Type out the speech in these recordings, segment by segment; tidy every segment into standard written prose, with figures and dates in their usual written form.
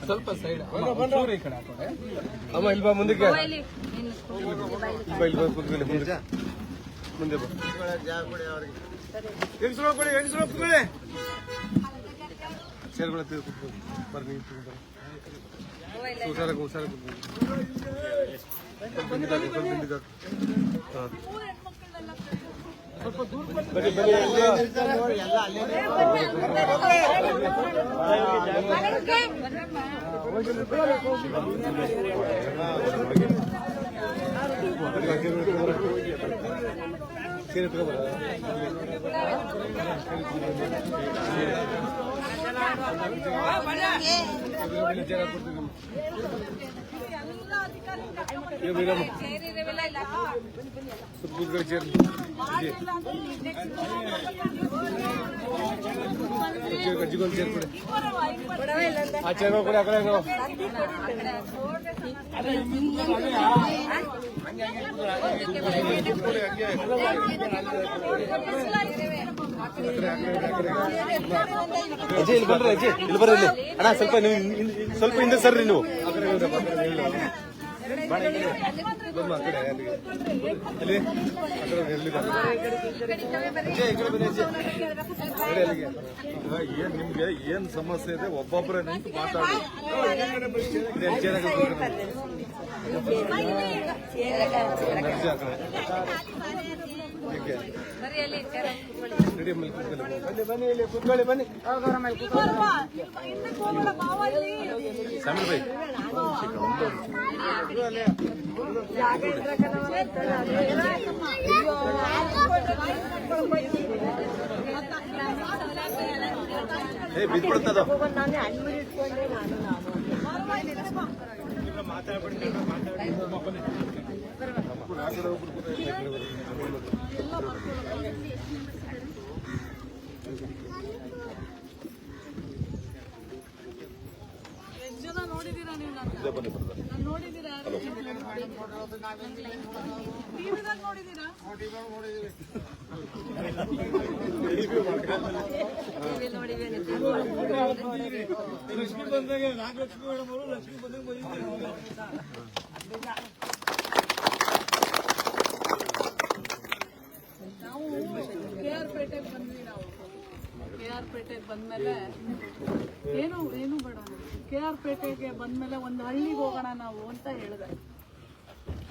ಸ್ವಲ್ಪ ಸೈಡ್ ಅಮ್ಮ ಇಲ್ವಾ ಮುಂದಕ್ಕೆ ಮುಂದೆ ಸೇರ್ಗಳ ಬರ್ರಿ ಹುಷಾರ ಹುಷಾರ ಬನ್ನಿ ಸೇರಿ ಗಜ್ಜಿಗೊಂದು ಸೇರ್ ಕೊಡಿ ಆ ಚೇರ್ ಕೊಡಿ ಆ ಕಡೆ ಅಜ್ಜಿ ಇಲ್ಲಿ ಬನ್ರಿ ಅಜ್ಜಿ ಇಲ್ಲಿ ಬರ್ರಿ ಇಲ್ಲಿ ಅಣ್ಣ ಸ್ವಲ್ಪ ನೀವು ಸ್ವಲ್ಪ ಹಿಂದೆ ಸರ್ರಿ ನೀವು ಏನ್ ನಿಮ್ಗೆ ಏನ್ ಸಮಸ್ಯೆ ಇದೆ ಒಬ್ಬೊಬ್ಬರೇ ನಿಂತು ಮಾತಾಡಿ ಬನ್ನಿ ಕೂತ್ಕೊಳ್ಳಿ ಬನ್ನಿ ಸಮೀರ್ ಭಾಯ್ ಬಿದ್ಬಿಡ್ತದ ನೋಡಿದೀರಾ ನೀವು ನೋಡಿದೀರಾ ನೋಡಿದೀರಾ ಲಕ್ಷ್ಮಿ ಬಂದಾಗ ನಾಗಲಕ್ಷ್ಮಿ ಮೇಡಮ್ ಅವರು ಲಕ್ಷ್ಮಿ ಬಂದಾಗ ನಾವು KR ಪೇಟೆಗೆ ಬಂದ್ವಿ. ನಾವು KR ಪೇಟೆಗೆ ಬಂದ್ಮೇಲೆ ಏನು ಬೇಡ, KR ಪೇಟೆಗೆ ಬಂದ್ಮೇಲೆ ಒಂದು ಹಳ್ಳಿಗೆ ಹೋಗೋಣ ನಾವು ಅಂತ ಹೇಳಿದೆ.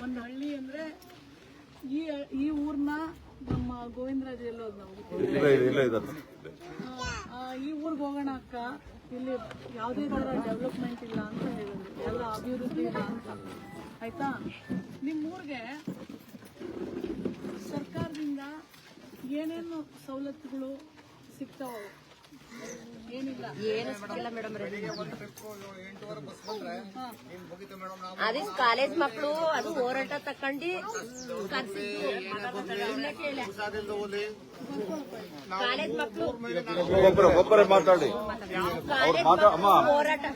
ಒಂದು ಹಳ್ಳಿ ಅಂದ್ರೆ ಈ ಊರ್ನ ನಮ್ಮ ಗೋವಿಂದರಾಜ್ ಎಲ್ಲೋದು ನಾವು ಈ ಊರಿಗೆ ಹೋಗೋಣ ಅಕ್ಕ, ಇಲ್ಲಿ ಯಾವುದೇ ತರ ಡೆವಲಪ್ಮೆಂಟ್ ಇಲ್ಲ ಅಂತ ಹೇಳಿದ್ರು, ಎಲ್ಲ ಅಭಿವೃದ್ಧಿ ಇಲ್ಲ ಅಂತ. ಆಯ್ತಾ, ನಿಮ್ಮೂರಿಗೆ ಸರ್ಕಾರದಿಂದ ಏನೇನು ಸವಲತ್ತುಗಳು ಸಿಗ್ತಾವ? ಏನಿಲ್ಲ, ಏನು ಸಿಕ್ಕಿಲ್ಲ ಮೇಡಮ್. ಅದೇ ಕಾಲೇಜ್ ಮಕ್ಕಳು ಅದು ಹೋರಾಟ ತಕೊಂಡಿ ಕಾಲೇಜ್ ಮಕ್ಕಳು ಒಬ್ಬರೇ ಮಾತಾಡಿ ಹೋರಾಟ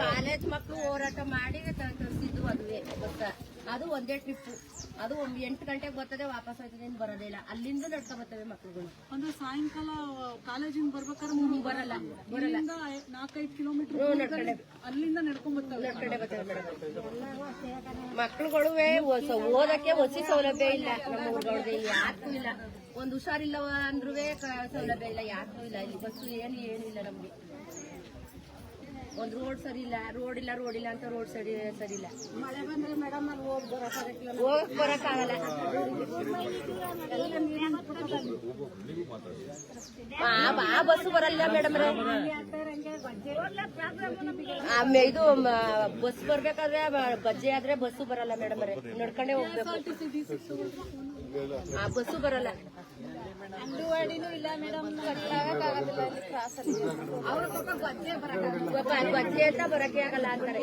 ಕಾಲೇಜ್ ಮಕ್ಕಳು ಹೋರಾಟ ಮಾಡಿ ತರಿಸಿದ್ದು ಅದುವೇ ಬಸ್. ಅದು ಒಂದೇ ಟ್ರಿಪ್, ಅದು 8 ಗಂಟೆಗೆ ಬರ್ತದೆ, ವಾಪಸ್ ಹೋಗ್ತದೆ, ಬರೋದೇ ಇಲ್ಲ. ಅಲ್ಲಿಂದ ನಡ್ಕೊ ಬರ್ತವೆ ಮಕ್ಕಳುಗಳು. ಅಂದ್ರೆ ಸಾಯಂಕಾಲ ಕಾಲೇಜಿಂದ ಬರ್ಬೇಕಾದ್ರೆ ಬರಲ್ಲ 4-5 ಕಿಲೋಮೀಟರ್ ಅಲ್ಲಿಂದ ನಡ್ಕೊಂಡ್ ಬರ್ತವೆ. ಮಕ್ಕಳುಗಳು ಓದಕ್ಕೆ ಹೊಸಿ ಸೌಲಭ್ಯ ಇಲ್ಲ ನಮ್ಮ ಊರುಗಳದ್ದು, ಯಾರಿಗೂ ಇಲ್ಲ. ಒಂದು ಹುಷಾರಿಲ್ಲ ಅಂದ್ರೂ ಸೌಲಭ್ಯ ಇಲ್ಲ, ಯಾರಿಗೂ ಇಲ್ಲ. ಇಲ್ಲಿ ಬಸ್ಸು ಏನು ಇಲ್ಲ ನಮ್ಗೆ. ಒಂದು ರೋಡ್ ಸರಿ ಇಲ್ಲ, ರೋಡ್ ಇಲ್ಲ ಅಂತ ರೋಡ್ ಸರಿ ಇಲ್ಲ. ಮಳೆ ಬಂದ್ರೆ ಮೇಡಮ್ ಅಲ್ಲಿ ಹೋಗಕ್ ಬರಕ್ಕಾಗಲ್ಲ. ಆ ಬಸ್ಸು ಬರಲ್ಲ ಮೇಡಮ್. ಇದು ಬಸ್ ಬರ್ಬೇಕಾದ್ರೆ ಬಜ್ಜೆ ಆದ್ರೆ ಬಸ್ಸು ಬರಲ್ಲ ಮೇಡಮ್, ನಡ್ಕೊಂಡೇ ಹೋಗ್ಬೇಕು. ಆ ಬಸ್ಸು ಬರಲ್ಲ. ಅಂಗನವಾಡಿನೂ ಇಲ್ಲ ಮೇಡಮ್, ಬಜ್ಜೆ ಅಂತ ಬರಕ್ಕೆ ಆಗಲ್ಲ ಅಂತಾರೆ.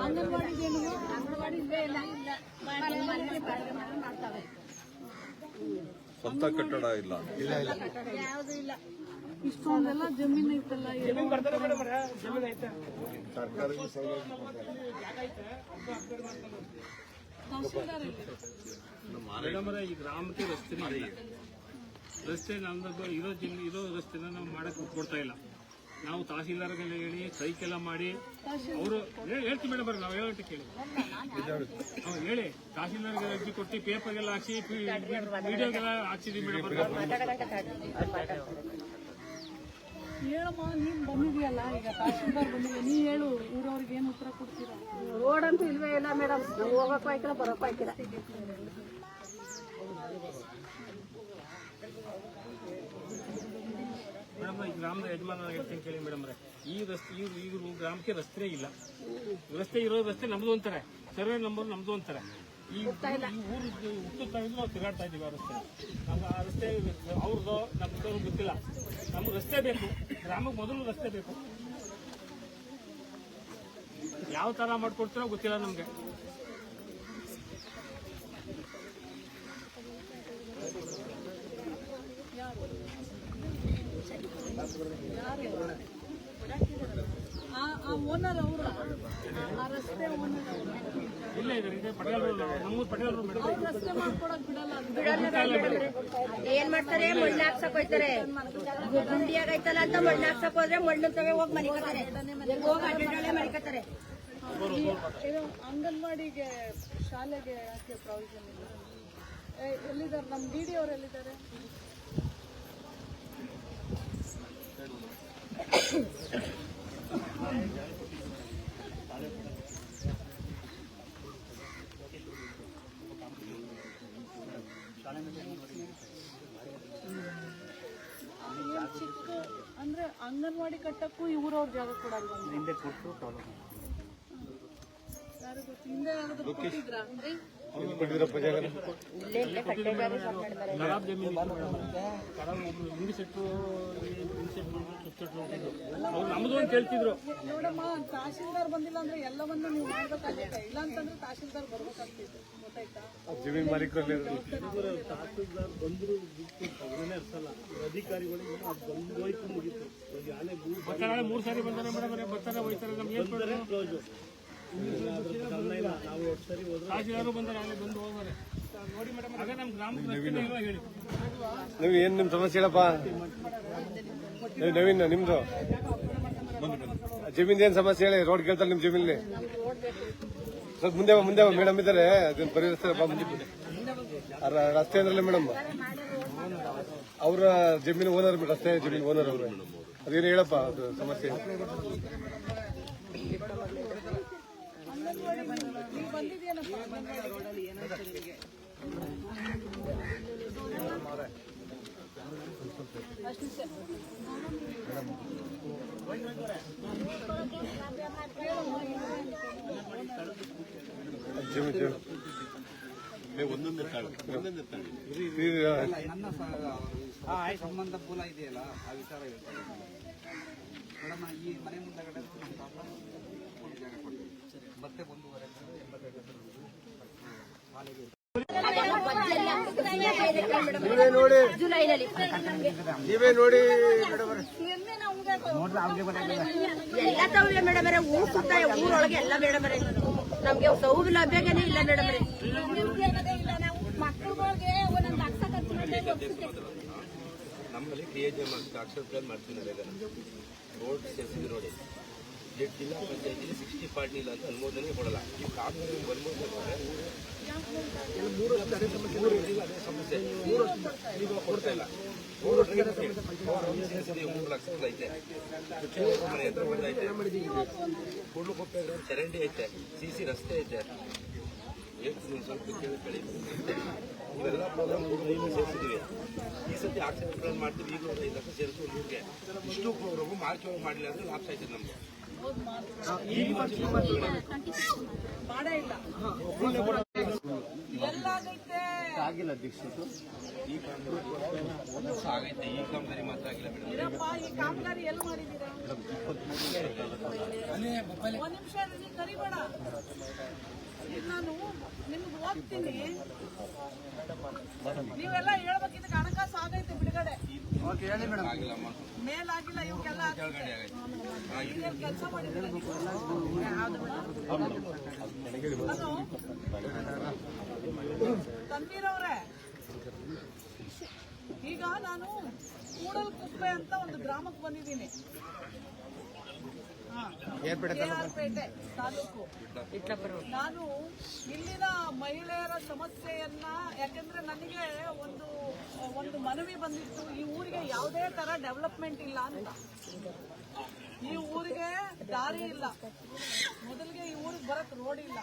ಅಂಗನವಾಡಿ ಸ್ವಂತ ಕಟ್ಟಡ ಇಲ್ಲ. ಯಾವ್ದು ಇಲ್ಲ. ಇಷ್ಟೊಂದೆಲ್ಲ ಜಮೀನು ಐತಲ್ಲ, ಸರ್ಕಾರಿ ತಹಸೀಲ್ದಾರ್ ಈ ಗ್ರಾಮಕ್ಕೆ ರಸ್ತೆ ನಮ್ದು ಇರೋ ರಸ್ತೆನ ನಾವು ಮಾಡಕ್ಕೆ ಕೊಡ್ತಾ ಇಲ್ಲ. ನಾವು ತಹಸೀಲ್ದಾರ್ಗೆಲ್ಲ ಹೇಳಿ ಸೈಕೆಲ್ಲ ಮಾಡಿ ಅವರು ಹೇಳ್ತೀವಿ ಮೇಡಮ್ ಬರ್ರಿ, ನಾವು ಹೇಳೋಕ್ಕೆ ಕೇಳಿ ಹೇಳಿ ತಹಸೀಲ್ದಾರ್ಗೆ ಅರ್ಜಿ ಕೊಟ್ಟು ಪೇಪರ್ಗೆಲ್ಲ ಹಾಕ್ಸಿ ವಿಡಿಯೋಗೆಲ್ಲ ಹಾಕ್ಸಿದ್ವಿ ಮೇಡಮ್. ಹೇಳಮ್ಮ, ನೀನ್ ಬಂದಿದೆಯಲ್ಲ ಈಗ ತಹಸೀಲ್ದಾರ್ ಬಂದಿದೆ, ನೀ ಹೇಳು ಊರವ್ರಿಗೆ ಏನು ಉತ್ತರ ಕೊಡ್ತೀರಾ? ರೋಡ್ ಅಂತೂ ಇಲ್ವೇ ಇಲ್ಲ ಮೇಡಮ್, ಹೋಗಕ್ಕೂ ಆಯ್ಕಿಲ್ಲ ಬರೋಕ್ಕೂ ಆಯ್ಕಿಲ್ಲ. ಮೇಡಮ್ ಈ ಗ್ರಾಮದ ಯಜಮಾನ ಹೇಳ್ತೀನಿ ಕೇಳಿ ಮೇಡಮ್, ಈ ರಸ್ತೆ ಈ ಗ್ರಾಮಕ್ಕೆ ರಸ್ತೆ ಇಲ್ಲ. ರಸ್ತೆ ಇರೋ ರಸ್ತೆ ನಮ್ದು ಅಂತಾರೆ, ಸರ್ವೆ ನಂಬರ್ ನಮ್ದು ಅಂತಾರೆ. ಈ ಊರು ಹುಟ್ಟುತ್ತಾಗಿದ್ರು ನಾವು ತಿರುಗಾಡ್ತಾ ಇದೀವಿ ಆ ರಸ್ತೆ. ನಮ್ಗೆ ಆ ರಸ್ತೆ ಅವ್ರದ್ದು ನಮ್ದು ಗೊತ್ತಿಲ್ಲ. ನಮ್ಗೆ ರಸ್ತೆ ಬೇಕು, ಗ್ರಾಮಕ್ಕೆ ಮೊದಲು ರಸ್ತೆ ಬೇಕು. ಯಾವ ತರ ಮಾಡ್ಕೊಡ್ತೀರೋ ಗೊತ್ತಿಲ್ಲ ನಮ್ಗೆ. ಆ ಓನರ್ ಅವರ ಆ ರಸ್ತೆ ಓನರ್ ಇಲ್ಲ ಇದೆ ಪಟೇಲ್ ನಮ್ಮೂರು ಪಟೇಲ್ ಮೇಡಮ್. ರಸ್ತೆ ಮಾಡ್ಕೊಡಕ್ ಬಿಡಲ್ಲ ಅದು. ಏನ್ ಮಾಡ್ತಾರೆ, ಮಣ್ಣು ಹಾಕ್ಸಕ್ ಹೋಯ್ತಾರೆ. ಗುಂಡಿಯಾಗೈತಲ್ಲ ಅಂತ ಮಣ್ಣು ಹಾಕ್ಸಕ್ ಹೋದ್ರೆ ಮಣ್ಣು ತವೆ ಹೋಗಿ ಮನಿಕತ್ತಾರೆ, ಹೋಗಿ ಅಡ್ಡಾಳೆ ಮನಿಕತ್ತಾರೆ. ಇದು ಅಂಗನವಾಡಿಗೆ ಶಾಲೆಗೆ ಯಾಕೆ ಪ್ರಾವಿಷನ್ ಇಲ್ಲ? ಎಲ್ಲಿದ್ದಾರೆ ನಮ್ಮ ಡಿಡಿ ಅವ್ರು ಎಲ್ಲಿದ್ದಾರೆ? ಚಿಕ್ಕ ಅಂದ್ರೆ ಅಂಗನವಾಡಿ ಕಟ್ಟಕ್ಕೂ ಇವ್ರವ್ರ ಜಾಗ ಕೊಡಲ್ವಾ? ಯಾರು ಗೊತ್ತು, ಹಿಂದೆ ಯಾರಾದ್ರೂ ಕೊಟ್ಟಿದ್ರಾ? ಖರಾಬ್ ಜಮೀನು ಹಿಂದಿ ಸೆಟ್ರು ಅವ್ರು ನಮ್ದು ಅಂತ ಹೇಳ್ತಿದ್ರು. ನೋಡಮ್ಮ, ತಹಸೀಲ್ದಾರ್ ಬಂದಿಲ್ಲ ಅಂದ್ರೆ ಎಲ್ಲವನ್ನೂ ನೀವು ಮಾಡ್ಬೇಕಾಗುತ್ತೆ. ಇಲ್ಲ ಅಂತಂದ್ರೆ ತಹಸೀಲ್ದಾರ್ ಬರ್ಬೇಕಾಗ್ತಿತ್ತು, ಗೊತ್ತಾಯ್ತಾ? ಜಮೀನ್ ಮಾಲೀಕರಲ್ಲಿ ತಹಸೀಲ್ದಾರ್ ಬಂದ್ರು ಅರ್ಸಲ್ಲ, ಅಧಿಕಾರಿಗಳಿಗೆ ಬಂದು ಮುಗಿತು. ಬರ್ತಾರೆ 3 ಸಾರಿ ಬಂದಾರೆ ಮೇಡಮ್, ಬರ್ತಾರೆ ಹೋಯ್ತಾರೆ. ನಮ್ಗೆ ಏನ್ ಕ್ಲೋಸು ತಹಸೀಲ್ದಾರು ಬಂದಾರೆ, ಅಲ್ಲಿ ಬಂದು ಹೋಗೋರೆ ನೋಡಿ ಮೇಡಮ್. ಆಗ ನಮ್ಮ ಗ್ರಾಮಕ್ಕೆ ರಸ್ತೆ ಇಲ್ವಾ ಹೇಳಿ. ನೀವು ಏನ್ ನಿಮ್ ಸಮಸ್ಯೆ ಹೇಳಪ್ಪ ನವೀನ್, ನಿಮ್ದು ಜಮೀನ್ ಏನ್ ಸಮಸ್ಯೆ ಹೇಳಿ. ರೋಡ್ ಕೇಳ್ತಾರೆ ನಿಮ್ ಜಮೀನಲ್ಲಿ. ಸ್ವಲ್ಪ ಮುಂದೆ ಮೇಡಮ್ ಇದ್ದಾರೆ, ಅದನ್ನ ಪರಿಹರಿಸ್ತಾರೆ. ರಸ್ತೆ ಅಂದ್ರಲ್ಲ ಮೇಡಮ್, ಅವರ ಜಮೀನು ಓನರ್, ರಸ್ತೆ ಜಮೀನು ಓನರ್ ಅವರು. ಅದೇನು ಹೇಳಪ್ಪ ಅದು ಸಮಸ್ಯೆ. ನೀವು ಬಂದಿದ್ಯೇನಪ್ಪ ಅಂಗನವಾಡಿಗೆ? ಸಂಬಂಧ ಮೂಲ ಇದೆಯಲ್ಲ, ಆ ವಿಚಾರ ಹೇಳ್ತಾರೆ ಮೇಡಮ್. ಈ ಮನೆ ಮುಂದಗಡೆ ನಮ್ಮ ಪಾಪ ಒಂದು ಜಾಗ ಕೊಡ್ತೀವಿ, ಮತ್ತೆ 1.5 ಜುಲೈನಲ್ಲಿ ನೀವೇ ನೋಡಿ ಎಲ್ಲ ತಗೊಳ್ಳಿ ಮೇಡಮ್. ಊರ್ ಸುತ್ತ ಊರೊಳಗೆ ಎಲ್ಲ ಮೇಡಮ್, ನಮ್ಗೆ ಸೌಲಭ್ಯನೇ ಇಲ್ಲ ಮೇಡಮ್. ಮಕ್ಕಳುಗಳಿಗೆ ಒಂದೊಂದು ಲಕ್ಷ ಖರ್ಚು ನಮ್ಮಲ್ಲಿ DHM ಅಕ್ಷರ ಪ್ಲಾನ್ ಮಾಡ್ತಿದ್ದಾರೆ. ರೋಡ್ ಸೇರಿಸಿದ ರೋಡ್ ಜಿಲ್ಲಾ ಪಂಚಾಯತಿಗೆ 60 ಇಲ್ಲ ಅಂತ ಅನುಮೋದನೆ ಕೊಡಲ್ಲ. ಈ ಕಾಮಗಾರಿ ಅದೇ ಸಮಸ್ಯೆ ಈಗ ಕೊಡ್ತಾ ಇಲ್ಲ. 3 ಲಕ್ಷ ಐತೆ, ಮನೆ ಹತ್ರ ಬಂದೈತೆ, ಕೂಡ್ಲುಕೊಪ್ಪೆ ಚರಂಡಿ ಐತೆ, CC ರಸ್ತೆ ಐತೆ. ಸ್ವಲ್ಪ ಕೇಳಿ ಇವೆಲ್ಲ ಪ್ರೋಗ್ರಾಮ್ ಸೇರಿಸಿದ್ವಿ. ಈ ಸತಿ ಆಕ್ಸಿಡೆಂಟ್ ಪ್ಲಾನ್ ಮಾಡ್ತೀವಿ. ಈಗ 5 ಲಕ್ಷ ಸೇರಿಸಿ ಊರಿಗೆ ಇಷ್ಟು ಪ್ರೋಗ್ರಾಮು ಮಾರ್ಚ್ ಒಳಗೆ ಮಾಡಿಲ್ಲ ಅಂದ್ರೆ ಲಾಭ ಆಯ್ತದೆ ನಮ್ಗೆ. ಮಾಡೇ ಇಲ್ಲ. ಎಲ್ಲಾಗೈತೆ ಆಗಿಲ್ಲ ಅಧ್ಯಕ್ಷರು. ಈ ಆಗೈತೆ, ಈ ಕಾಮಗಾರಿ ಮಾತ್ರ ಆಗಿಲ್ಲ ಮೇಡಮ್. ಇರಪ್ಪ, ಈ ಕಾಮಗಾರಿ ಎಲ್ಲಿ ಮಾಡಿದ್ದೀರಾ? ಒಂದ್ ನಿಮಿಷ ಕರಿಬೇಡ. ಈಗ ನಾನು ನಿಮ್ಗೆ ಓದ್ತೀನಿ, ನೀವೆಲ್ಲ ಹೇಳ್ಬೇಕು. ಇದಕ್ಕೆ ಹಣಕಾಸು ಆಗೈತೆ ಬಿಡುಗಡೆ, ಮೇಲಾಗಿಲ್ಲ, ಇವಕ್ಕೆಲ್ಲ ಈಗೇನ್ ಕೆಲಸ ಮಾಡಿದ್ರೆ ತಂದಿರವ್ರೆ. ಈಗ ನಾನು ಕೂಡಲಕುಪ್ಪೆ ಅಂತ ಒಂದು ಗ್ರಾಮಕ್ಕೆ ಬಂದಿದ್ದೀನಿ, KR ತಾಲೂಕು. ನಾನು ಇಲ್ಲಿನ ಮಹಿಳೆಯರ ಸಮಸ್ಯೆಯನ್ನ, ಯಾಕಂದ್ರೆ ನನಗೆ ಒಂದು ಮನವಿ ಬಂದಿತ್ತು, ಈ ಊರಿಗೆ ಯಾವುದೇ ತರ ಡೆವಲಪ್ಮೆಂಟ್ ಇಲ್ಲ ಅಂತ. ಈ ಊರಿಗೆ ದಾರಿ ಇಲ್ಲ, ಮೊದಲಿಗೆ ಈ ಊರಿಗೆ ಬರಕ್ ರೋಡ್ ಇಲ್ಲ.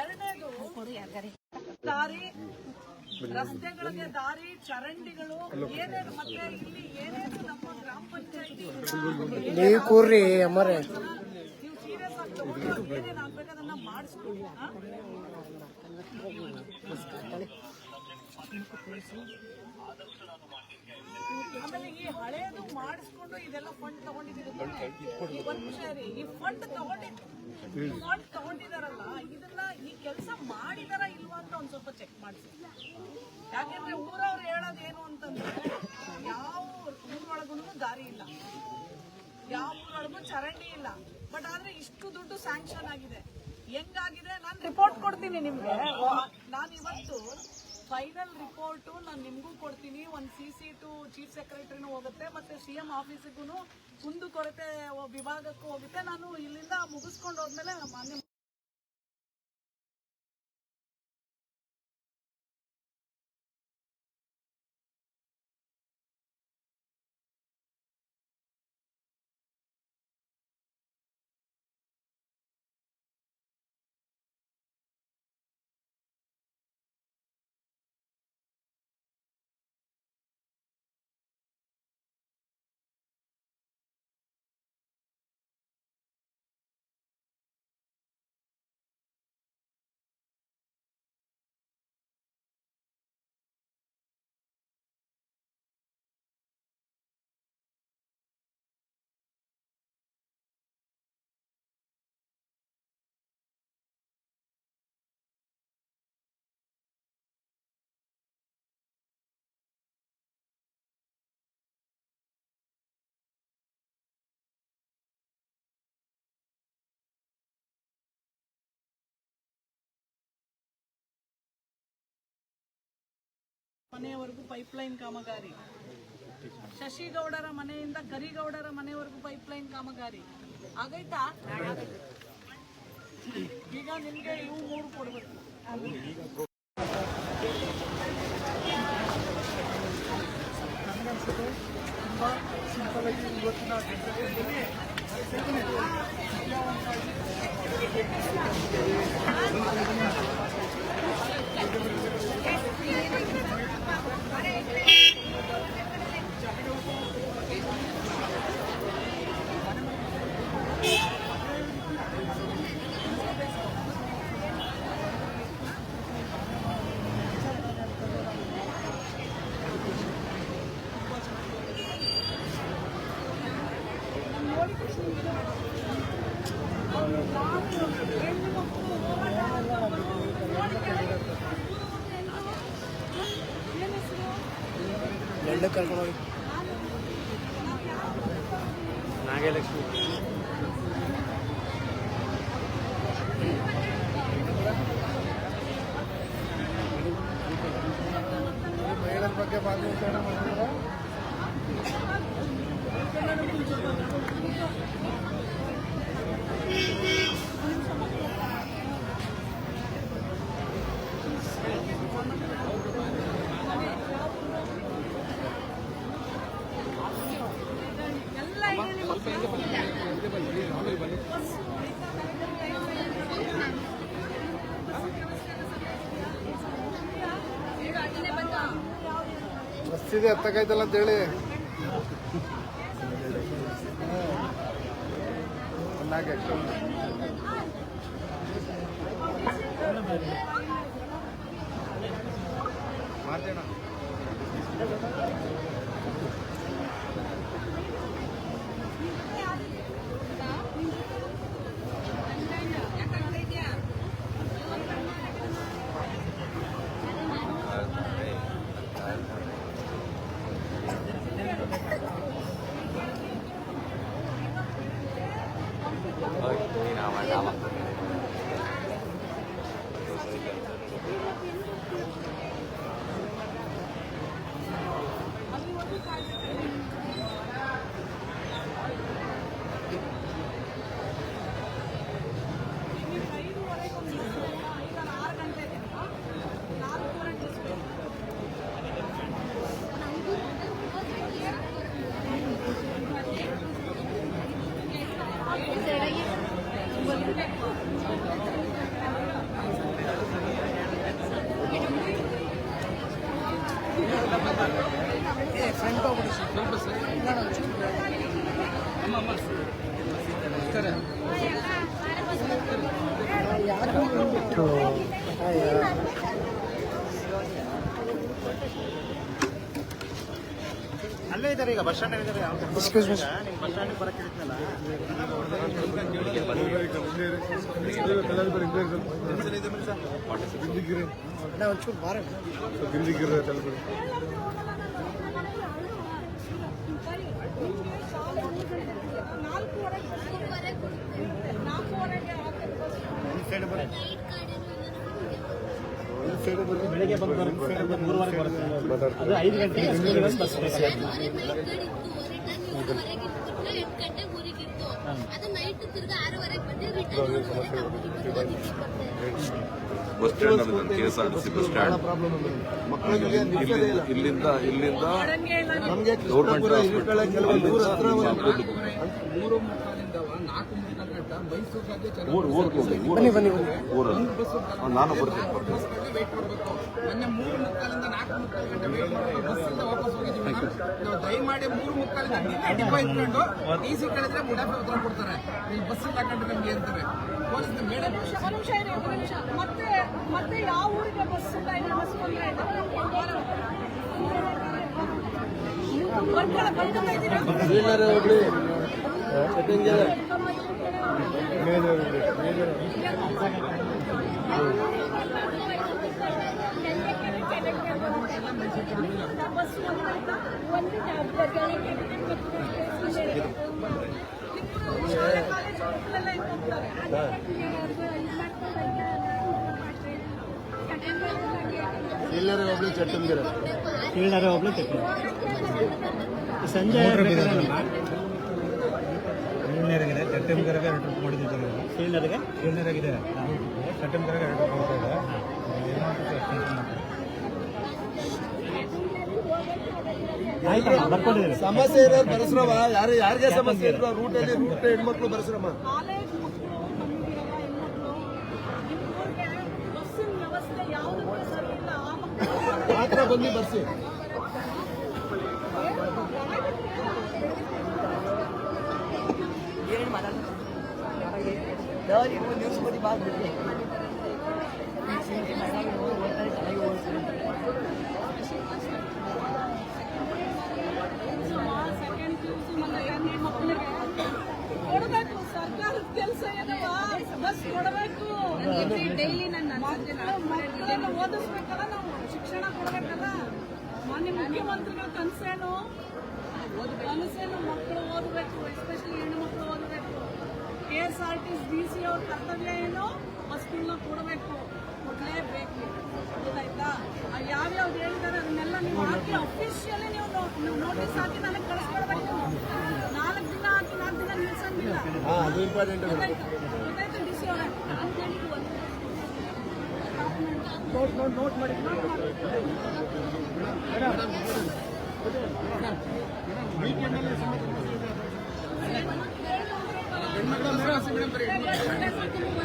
ಎರಡನೇದು ದಾರಿ, ರಸ್ತೆಗಳಿಗೆ ದಾರಿ, ಚರಂಡಿಗಳು ಏನೇನು, ಮತ್ತೆ ಇಲ್ಲಿ ಏನೇನು ನಮ್ಮ ಗ್ರಾಮ ಪಂಚಾಯತಿ ನೀವು ಕೂರ್ರಿ ಅಮ್ಮರೇ, ನೀವು ಸೀರಿಯಸ್ ಆಗಿ ತಗೊಂಡು ಏನೇನು ಆಗ್ಬೇಕು ಅದನ್ನ ಮಾಡಿಸ್ಕೊಡಿ. ಆಮೇಲೆ ಈ ಹಳೇದು ಮಾಡಿಸ್ಕೊಂಡು ಇದೆಲ್ಲ ಫಂಡ್ ತಗೊಂಡಿದ್ದೀರಿ, ಈ ಫಂಡ್ ತಗೊಂಡಿದಾರಲ್ಲ, ಇದನ್ನ ಈ ಕೆಲಸ ಮಾಡಿದಾರ ಇಲ್ವಾ ಅಂತ ಒಂದ್ ಸ್ವಲ್ಪ ಚೆಕ್ ಮಾಡಿಸಿ. ಯಾಕೆಂದ್ರೆ ಊರವ್ರು ಹೇಳೋದು ಏನು ಅಂತಂದ್ರೆ, ಯಾವ ಊರೊಳಗೂ ದಾರಿ ಇಲ್ಲ, ಯಾವ ಊರೊಳಗೂ ಚರಂಡಿ ಇಲ್ಲ. ಬಟ್ ಆದ್ರೆ ಇಷ್ಟು ದುಡ್ಡು ಸ್ಯಾಂಕ್ಷನ್ ಆಗಿದೆ. ಹೆಂಗಾಗಿದೆ ನಾನು ರಿಪೋರ್ಟ್ ಕೊಡ್ತೀನಿ ನಿಮ್ಗೆ. ನಾನು ಇವತ್ತು ಫೈನಲ್ ರಿಪೋರ್ಟ್ ನಾನು ನಿಮ್ಗೂ ಕೊಡ್ತೀನಿ. ಒಂದು CC ಟು ಚೀಫ್ ಸೆಕ್ರೆಟರಿನೂ ಹೋಗುತ್ತೆ, ಮತ್ತೆ CM ಆಫೀಸಿಗೂ ಕುಂದುಕೊರತೆ ವಿಭಾಗಕ್ಕೂ ಹೋಗುತ್ತೆ. ನಾನು ಇಲ್ಲಿಂದ ಮುಗಿಸ್ಕೊಂಡು ಹೋದ್ಮೇಲೆ ಮಾನ್ಯ ಮನೆಯವರೆಗೂ ಪೈಪ್ಲೈನ್ ಕಾಮಗಾರಿ, ಶಶಿಗೌಡರ ಮನೆಯಿಂದ ಕರಿಗೌಡರ ಮನೆಯವರೆಗೂ ಪೈಪ್ಲೈನ್ ಕಾಮಗಾರಿ ಆಗೈತಾ? ಈಗ ನಿಮ್ಗೆ ಇವು 3 ಕೊಡ್ಬೇಕು. ತುಂಬಾ ಸಿಂಪಲ್ ಆಗಿ ಇವತ್ತಿನ ನಾಗಲಕ್ಷ್ಮಿ ಮಹಿಳೆಯರ ಬಗ್ಗೆ ಮಾತನಾಡೋಣ. ಬಸ್ಸಿದೆ ಹತ್ತಕೈತಲ್ಲ ಅಂತೇಳಿ ಮಾಡ್ತೇಣ. ಅಲ್ಲೇ ಇದ್ದಾರೆ ಈಗ ಬಸ್ ಸ್ಟ್ಯಾಂಡ್ ಇದ್ದಾರೆ. ಬಸ್ ಸ್ಟ್ಯಾಂಡ್ ಬರಕ್ಕೆ ಹೇಳಿದ್ನಲ್ಲ. ಒಂಚೂರು ಬಾರ ಗಿಂದಿಗಿರ ತಲುಪಿ ಬೆಳಿಗ್ಗೆ ಬಂದು 3:15 ಬರುತ್ತೆ. ಅದು 5 ಗಂಟೆಗೆ ಬಸ್ ಬಸ್ ಸ್ಟ್ಯಾಂಡ್ ಅಲ್ಲಿ KSRTC ಬಸ್ ಸ್ಟ್ಯಾಂಡ್ ಇಲ್ಲಿಂದ ಗೌರ್ಮೆಂಟ್ ನಾನು ಬರ್ತೀನಿ. ಮೊನ್ನೆ 3:45 4:30 ಬಸ್ಸಿಂದ ವಾಪಸ್ ಹೋಗಿದ್ದೀವಿ. ನಾವು ದಯಮಾಡಿ 3:45 ಡಿಪೋ ಇಟ್ಕೊಂಡು DC ಕಳೆದ್ರೆ ಮುಡಾಫೆ ಉತ್ತರ ಕೊಡ್ತಾರೆ. ಇಲ್ಲಿ ಬಸ್ ಇಲ್ಲ ಕಂಡ್ರೆ ನಮ್ಗೆ ಅಂತಾರೆ ಪೊಲೀಸ್ ಮೇಡಮ್. ಮತ್ತೆ ಯಾವ ಊರಿಗೆ ಬಸ್ ಇಲ್ಲ? ಬಸ್ ಬಂದ್ರೆ ಎಲ್ಲರೂ ಒಬ್ಳು ಚಟ್ಟಂಗಿರ ಸಂಜೆ ಕ್ಲೀನರ್ಗಿದೆ ಚಟ್ಟಂಗರಿಗೆ 2 ಟ್ರಿಪ್ ಮಾಡಿದ್ದಾರೆ. ಕ್ಲೀನರ್ಗೆ ಚಟ್ಟಂಗರಿಗೆ 2 ಟ್ರಿಪ್ ಮಾಡ್ತಾರೆ. ಬರ್ಕೊಂಡಿದ್ದಾರೆ. ಸಮಸ್ಯೆ ಇರೋರು ಬರಸ್ರವ. ಯಾರಿಗೆ ಸಮಸ್ಯೆ ಇದ್ರು ರೂಟಲ್ಲಿ ಹೆಣ್ಮಕ್ಳು ಬರಸ್ರಮ್ಮ. ಬಸ್ಸಿನ ವ್ಯವಸ್ಥೆ ಯಾವುದಕ್ಕೂ ಸರಿ ಇಲ್ಲ. ಮಾತ್ರ ಬಂದು ಬರ್ಸಿ. ಕೊಡಬೇಕು ಸರ್ಕಾರದ ಕೆಲಸ ಏನವ, ಬಸ್ ಕೊಡಬೇಕು. ಡೈಲಿ ನನ್ನ ಮಕ್ಕಳನ್ನು ಓದಿಸ್ಬೇಕಲ್ಲ, ನಾವು ಶಿಕ್ಷಣ ಕೊಡಬೇಕಲ್ಲ. ಮಾನ್ಯ ಮುಖ್ಯಮಂತ್ರಿಗಳ ಕನಸೇನು ಮಕ್ಕಳು ಓದಬೇಕು, ಎಸ್ಪೆಷಲಿ ಹೆಣ್ಣು ಮಕ್ಕಳು ಓದಬೇಕು. KSRTC DC ಅವ್ರ ಕರ್ತವ್ಯ ಏನು? ಬಸ್ಗಳನ್ನ ಕೊಡಬೇಕು, ಕೊಡಲೇಬೇಕು. ಗೊತ್ತಾಯ್ತಾ? ಯಾವ್ಯಾವ್ದು ಹೇಳಿದ್ದಾರೆ ಅದನ್ನೆಲ್ಲ ನೀವು ಹಾಕಿ ಅಫಿಷಿಯಲಿ ನೀವು ನೋಟಿಸ್ ಹಾಕಿ ನನಗೆ ಕಳಿಸ್ಕೊಡ್ಬೇಕು. 4 ದಿನ ಹಾಕಿ 4 ದಿನ ನಿಲ್ಸಂಗಿಲ್ಲ. ಅದು ಇಂಪಾರ್ಟೆಂಟ್. ಗೊತ್ತಾಯ್ತಾ DC ಅವರೇ? ನೋಟ್ ಮಾಡಿ.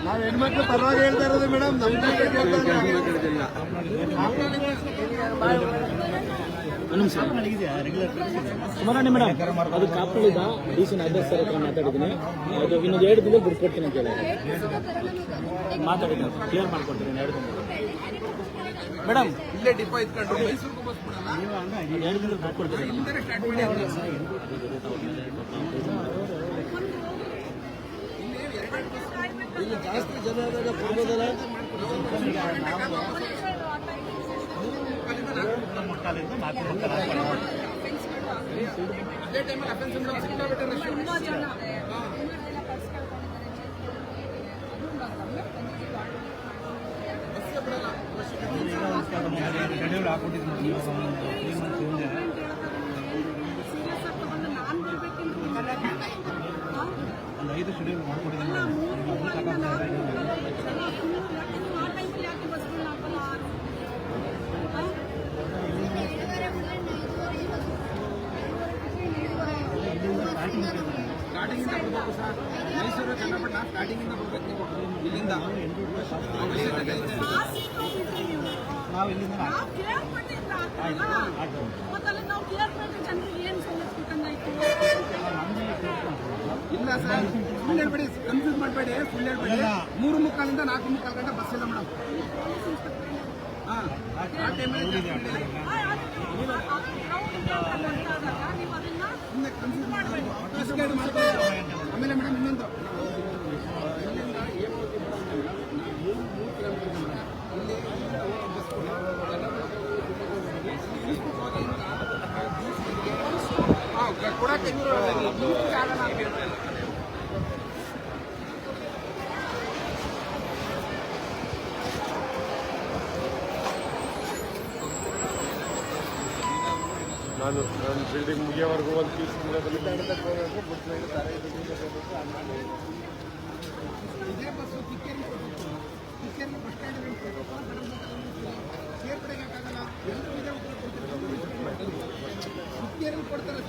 ನಾವು ಹೆಣ್ಮಕ್ಳು ಪರವಾಗಿ ಹೇಳ್ತಾ ಇರೋದು ಮೇಡಮ್. ಕುಮಾರಣ್ಣ ಮೇಡಮ್, ಅದು ಕಾಪುಳಿದ DC ಅಧ್ಯಕ್ಷರ ಹತ್ರ ಮಾತಾಡಿದ್ದೀನಿ. ಅದು ಇನ್ನೊಂದು 2 ದಿನ ಬಿಡ್ಕೊಡ್ತೀನಿ ಅಂತ ಹೇಳಿ ಮಾತಾಡಿದ್ದೀನಿ. ಕ್ಲಿಯರ್ ಮಾಡ್ಕೊಡ್ತೀನಿ 2 ದಿನ ಮೇಡಮ್. ಇಲ್ಲೇ ಡಿಪೋ ಇಟ್ಕೊಂಡು ಮೈಸೂರಿಗೂ ಬಸ್ ಬಿಡಲ್ಲ. 2 ದಿನ ಬಿಡ್ಕೊಡ್ತೀನಿ. ಇಲ್ಲಿಂದಲೇ ಸ್ಟಾರ್ಟ್ ಮಾಡಿ. ಇಲ್ಲಿ ಜಾಸ್ತಿ ಜನ ಆದಾಗ ಹೋಗೋದಲ್ಲ. ಅದೇ ಟೈಮಲ್ಲಿ ಅಫೆನ್ಸ್ ಸಿಕ್ಕಾಬಿಟ್ಟೆ ರಶ್. ತುಂಬಾ ಜನ ಬಸ್ಸೇ ಬಿಡಲ್ಲ. ನಾನು ಬರ್ಬೇಕಿಲ್ಲ. ಒಂದು 5 ಶೆಡ್ಯೂಲ್ ಮಾಡ್ಕೊಟ್ಟಿದ್ದೀನಿ. ಆ ಟೈಮಲ್ಲಿ ಯಾಕೆ ಬಸ್ಗಳನ್ನ ಹಾಕಲ್ಲ? ಸ್ಟಾರ್ಟಿಂಗ್ ಇಂದ ಬರ್ಬೇಕು ಸರ್. ಮೈಸೂರು ಚನ್ನಪಟ್ಟಣ ಸ್ಟಾರ್ಟಿಂಗ್ ಇಂದ ಬರ್ಬೇಕು ಇಲ್ಲಿಂದ. ನಾವು ಕೇಳ್ಪಟ್ಟಿಲ್ಲ ಮತ್ತಲ್ಲ ನಾವು ಕೇಳ್ಪಟ್ಟೆ ಜನರಿಗೆ ಏನು ಸವಲತ್ತು ಕೊಟ್ಟಂಗಾಯ್ತು. ಇಲ್ಲ ಸರ್, ಸುಳ್ಳು ಹೇಳ್ಬೇಡಿ, ಕನ್ಫ್ಯೂಸ್ ಮಾಡಬೇಡಿ, ಸುಳ್ಳು ಹೇಳ್ಬೇಡಿ. 3:45 4:45 ಗಂಟೆ ಬಸ್ ಇಲ್ಲ ಮೇಡಮ್. ಆ ಟೈಮಲ್ಲಿ ಸುಮ್ಮನೆ ಕನ್ಫ್ಯೂಸ್ ಮಾಡಬೇಕು. ಆಮೇಲೆ ಮೇಡಮ್ ಇನ್ನೊಂದು ಇಲ್ಲಿಂದ 3 ಕಿಲೋಮೀಟರ್ ಮೇಡಮ್. ಇಲ್ಲಿ ಬಸ್ ಕೊಡಕ್ಕೆ ನಾನು ಬಿಲ್ಡಿಂಗ್ ಮುಗಿಯೋವರೆಗೂ ಒಂದು ಪೀಸ್ ಇದೇ ಬಸ್ಸು ಕಿಕ್ಕೇರಿ ಬಸ್ ಸ್ಟ್ಯಾಂಡ್ ಸೇರ್ಪಡೆಗಾಗಲ್ಲ. ಎಲ್ಲರೂ ಇದೇ ಉತ್ತರ ಕೊಡ್ತಾರೆ. ಕಿಕ್ಕೇರಿ ಕೊಡ್ತಾರೆ.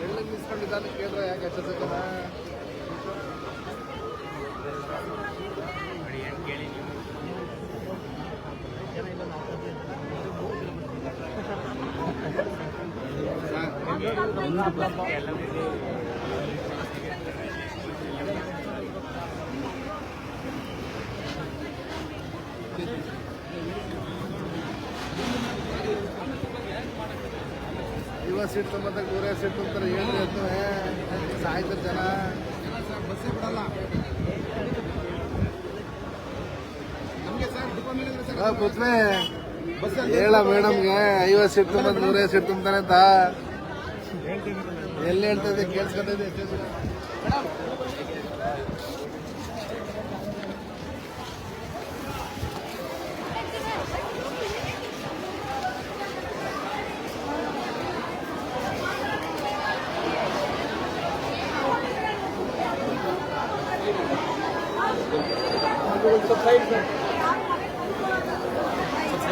ಎಲ್ಲ ನಿಲ್ಸ್ಕೊಂಡಿದ್ದಾನೆ ಕೇಳಿದ್ರೆ ಯಾಕೆ ಎಷ್ಟೊತ್ತಲ್ಲ ಇವಾಗ ಸೀಟ್ ತುಂಬ 100 ಸೀಟ್ ತುಂಬ್ತಾರೆ. ಹೇಳ್ರಿ ಅಂತ ಸಾಯ್ತಾರೆ ಜನ. ಬಸ್ಸೇ ಬಿಡಲ್ಲ ನಮಗೆ ಸರ್. ಹೇಳ ಮೇಡಮ್ಗೆ 50 ಸೀಟ್ ತುಂಬ 100 ಸೀಟ್ ತುಂಬ್ತಾನೆ ಅಂತ ಎಲ್ಲಿ ಹೇಳ್ತಾ ಇದೆ ಕೇಳಿಸ್ಕೊತಿದ್ದೆ.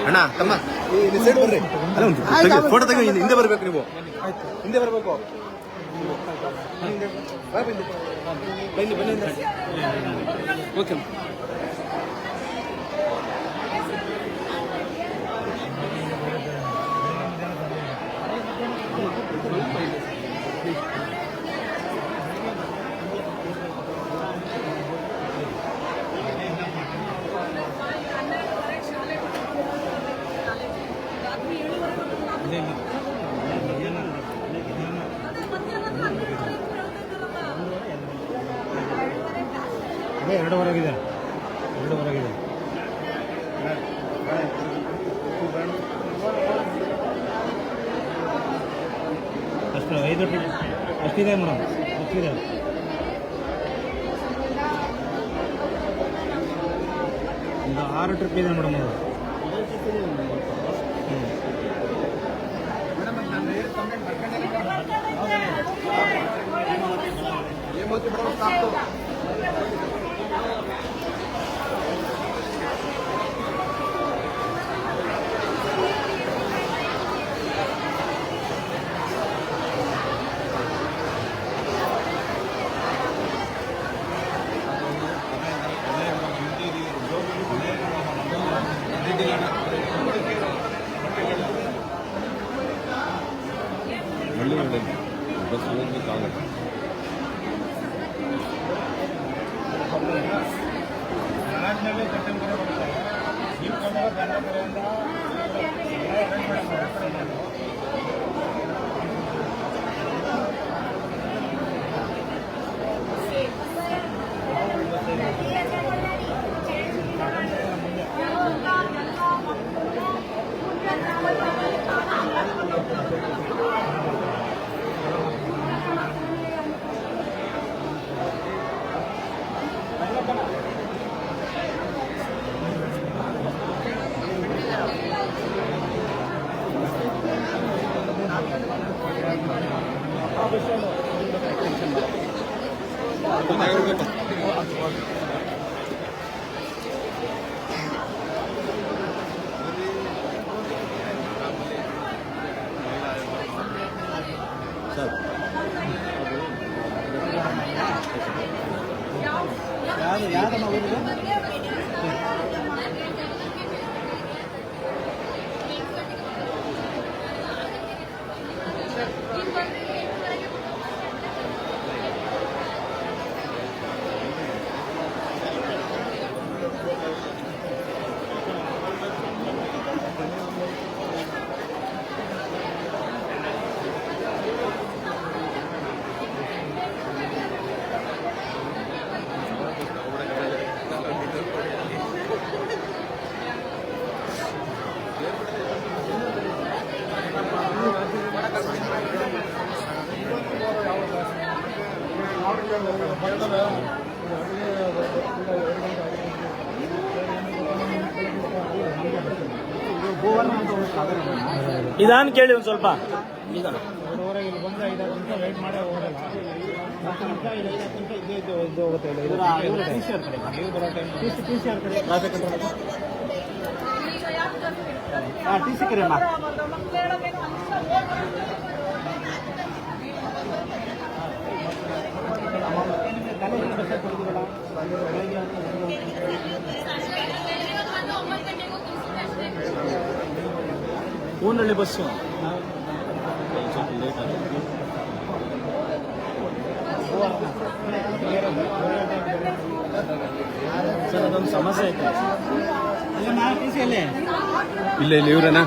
ಅಣ್ಣ ತಮ್ಮ ಸೈಡ್ ಬರ್ರಿ. ಅಲ್ಲ ಫೋಟೋ ತೆಗಿ. ಹಿಂದೆ ಬರ್ಬೇಕು, ನೀವು ಹಿಂದೆ ಬರ್ಬೇಕು. ಬನ್ನಿ ಬನ್ನಿ. ಓಕೆ. ಅದೇ 2:15 ಅಷ್ಟು 5 ಅಷ್ಟಿದೆ ಮೇಡಮ್, ಅಷ್ಟಿದೆ. ಒಂದು 6 ಟ್ರಿಪ್ ಇದೆ ಮೇಡಮ್ ಅದು. ಬಸ್ ಹೋಗ್ಲಿಕ್ಕಾಗಲ್ಲ. ಸರ್ ನಿಧಾನ ಕೇಳಿ ಒಂದು ಸ್ವಲ್ಪ ಊನಲ್ಲಿ ಬಸ್ಸು ಸರ್ ಅದೊಂದು ಸಮಸ್ಯೆ ಐತೆ ಇಲ್ಲ ಇಲ್ಲ ಇವ್ರನ್ನ